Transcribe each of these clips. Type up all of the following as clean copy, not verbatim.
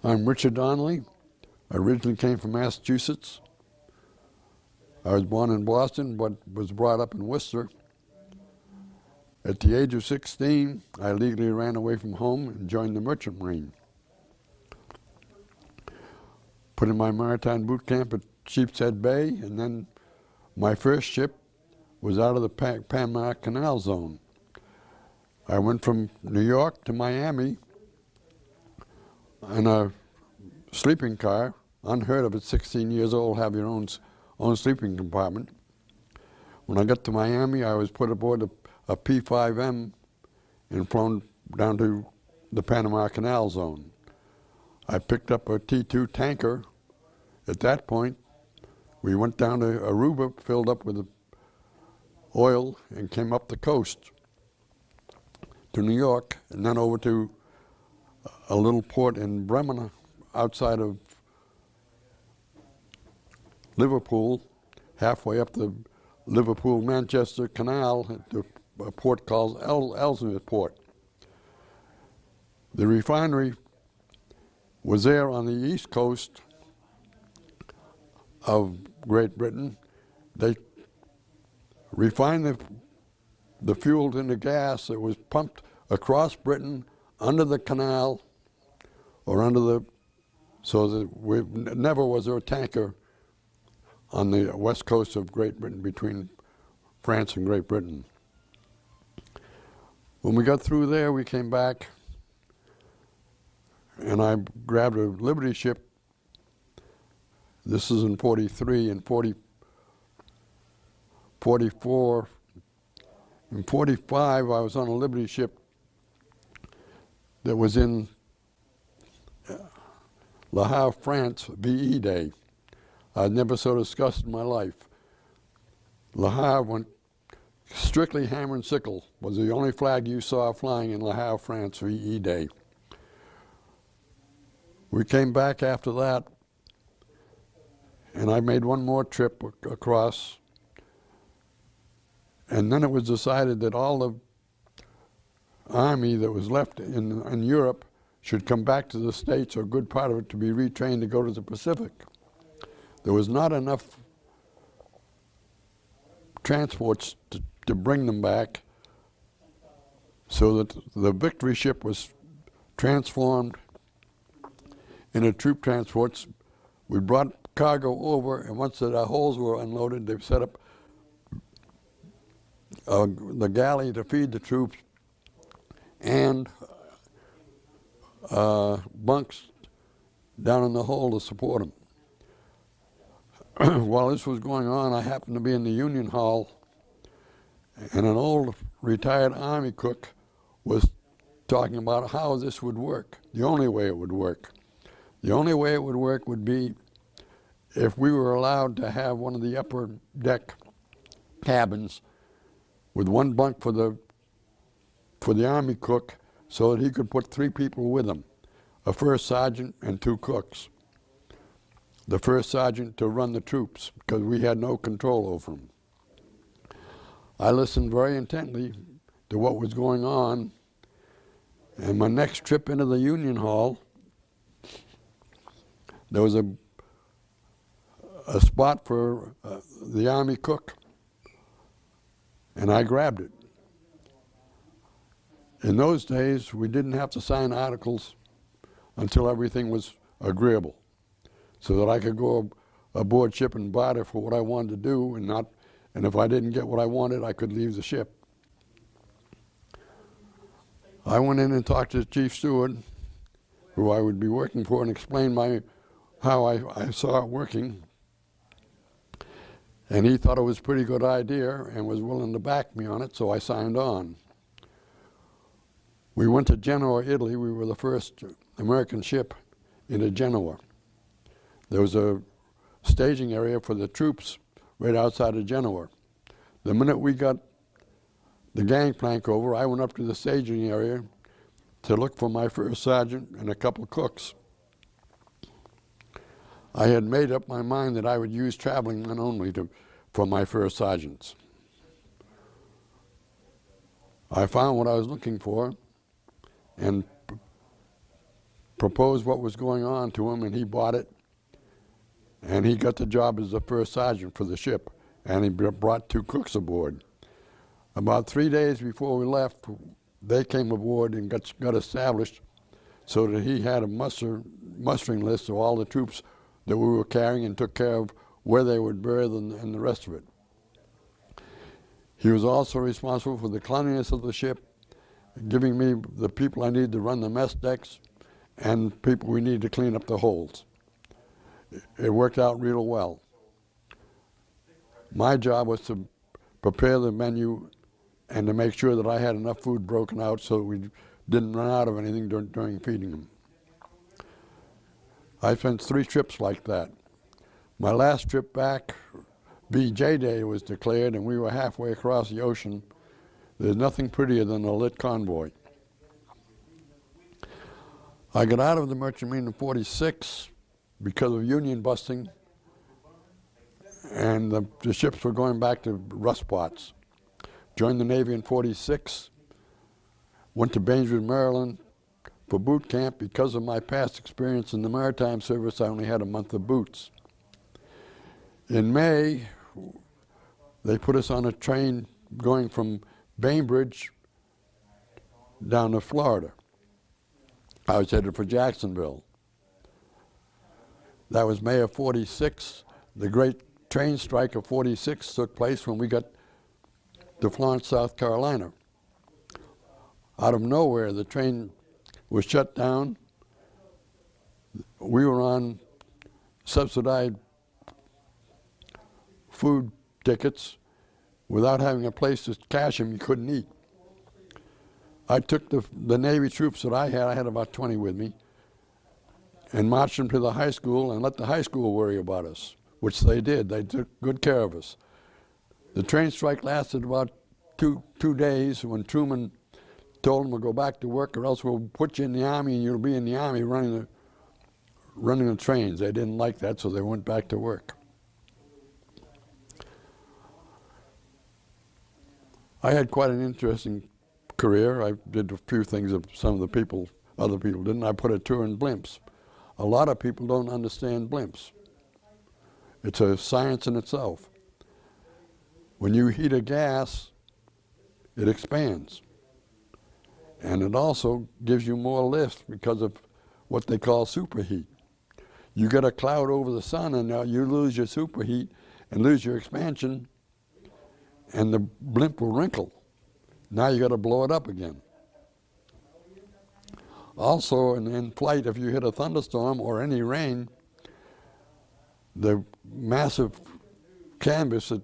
I'm Richard Donley. I originally came from Massachusetts. I was born in Boston, but was brought up in Worcester. At the age of 16, I legally ran away from home and joined the Merchant Marine. Put in my maritime boot camp at Sheepshead Bay, and then my first ship was out of the Panama Canal Zone. I went from New York to Miami in a sleeping car. Unheard of at 16 years old, have your own sleeping compartment. When I got to Miami, I was put aboard a P5M and flown down to the Panama Canal Zone. I picked up a T2 tanker. At that point, we went down to Aruba, filled up with oil, and came up the coast to New York, and then over to a little port in Bremen, outside of Liverpool, halfway up the Liverpool-Manchester Canal, at a port called Ellesmere Port. The refinery was there on the east coast of Great Britain. They refined the fuel into gas that was pumped across Britain under the canal, or so that never was there a tanker on the west coast of Great Britain between France and Great Britain. When we got through there, we came back, and I grabbed a Liberty ship. This is in 43 and 44. In 45, I was on a Liberty ship that was in Le Havre, France, VE Day. I'd never so discussed in my life. Le Havre went strictly hammer and sickle, was the only flag you saw flying in Le Havre, France, VE Day. We came back after that, and I made one more trip across, and then it was decided that all the army that was left in Europe should come back to the States, or a good part of it to be retrained to go to the Pacific. There was not enough transports to bring them back, so that the Victory ship was transformed into troop transports. We brought cargo over, and once the hulls were unloaded, they set up the galley to feed the troops, and bunks down in the hold to support them. While this was going on, I happened to be in the Union Hall, and an old retired Army cook was talking about how this would work, the only way it would work. The only way it would work would be if we were allowed to have one of the upper deck cabins with one bunk for the Army cook, so that he could put 3 people with him, a first sergeant and 2 cooks. The first sergeant to run the troops, because we had no control over them. I listened very intently to what was going on, and my next trip into the Union Hall, there was a spot for the Army cook, and I grabbed it. In those days, we didn't have to sign articles until everything was agreeable, so that I could go aboard ship and barter for what I wanted to do, and if I didn't get what I wanted, I could leave the ship. I went in and talked to the chief steward, who I would be working for, and explained how I saw it working. And he thought it was a pretty good idea and was willing to back me on it, so I signed on. We went to Genoa, Italy. We were the first American ship into Genoa. There was a staging area for the troops right outside of Genoa. The minute we got the gangplank over, I went up to the staging area to look for my first sergeant and a couple cooks. I had made up my mind that I would use traveling men only for my first sergeants. I found what I was looking for and proposed what was going on to him, and he bought it. And he got the job as the first sergeant for the ship, and he brought 2 cooks aboard. About 3 days before we left, they came aboard and got established so that he had a mustering list of all the troops that we were carrying and took care of where they would berth and the rest of it. He was also responsible for the cleanliness of the ship, giving me the people I needed to run the mess decks and people we needed to clean up the holds. It worked out real well. My job was to prepare the menu and to make sure that I had enough food broken out so that we didn't run out of anything during feeding them. I spent 3 trips like that. My last trip back, VJ Day was declared, and we were halfway across the ocean. There's nothing prettier than a lit convoy. I got out of the Merchant Marine in '46 because of Union busting, and the ships were going back to rust spots. Joined the Navy in '46, went to Bainbridge, Maryland for boot camp. Because of my past experience in the maritime service, I only had a month of boots. In May, they put us on a train going from Bainbridge down to Florida. I was headed for Jacksonville. That was May of '46. The great train strike of '46 took place when we got to Florence, South Carolina. Out of nowhere, the train was shut down. We were on subsidized food tickets. Without having a place to cash them, you couldn't eat. I took the Navy troops that I had about 20 with me, and marched them to the high school and let the high school worry about us, which they did. They took good care of us. The train strike lasted about two days when Truman told them to go back to work or else we'll put you in the Army and you'll be in the Army running the trains. They didn't like that, so they went back to work. I had quite an interesting career. I did a few things that some of the other people didn't. I put a tour in blimps. A lot of people don't understand blimps. It's a science in itself. When you heat a gas, it expands. And it also gives you more lift because of what they call superheat. You get a cloud over the sun and now you lose your superheat and lose your expansion, and the blimp will wrinkle. Now you got to blow it up again. Also, in flight, if you hit a thunderstorm or any rain, the massive canvas of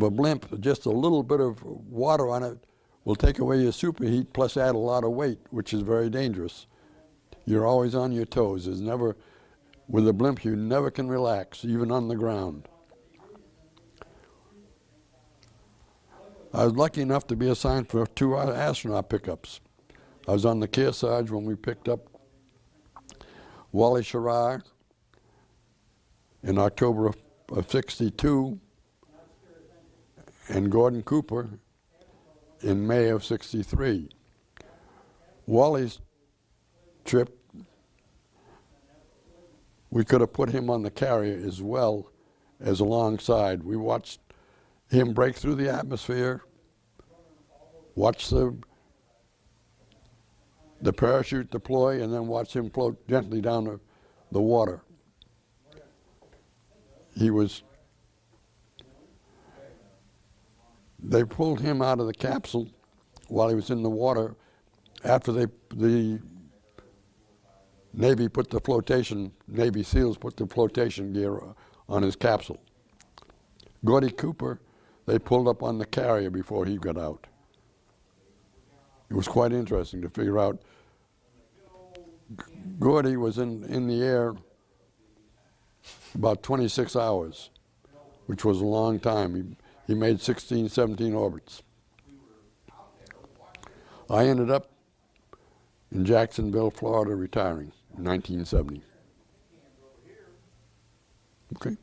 a blimp, just a little bit of water on it, will take away your superheat plus add a lot of weight, which is very dangerous. You're always on your toes. There's never, with a blimp, you never can relax, even on the ground. I was lucky enough to be assigned for 2 astronaut pickups. I was on the Kearsarge when we picked up Wally Schirra in October of '62 and Gordon Cooper in May of '63. Wally's trip, we could have put him on the carrier as well as alongside. We watched him break through the atmosphere, watch the parachute deploy, and then watch him float gently down the water. They pulled him out of the capsule while he was in the water after the Navy put the Navy SEALs put the flotation gear on his capsule. Gordy Cooper, they pulled up on the carrier before he got out. It was quite interesting to figure out. Gordy was in the air about 26 hours, which was a long time. He made 16, 17 orbits. I ended up in Jacksonville, Florida, retiring in 1970. Okay.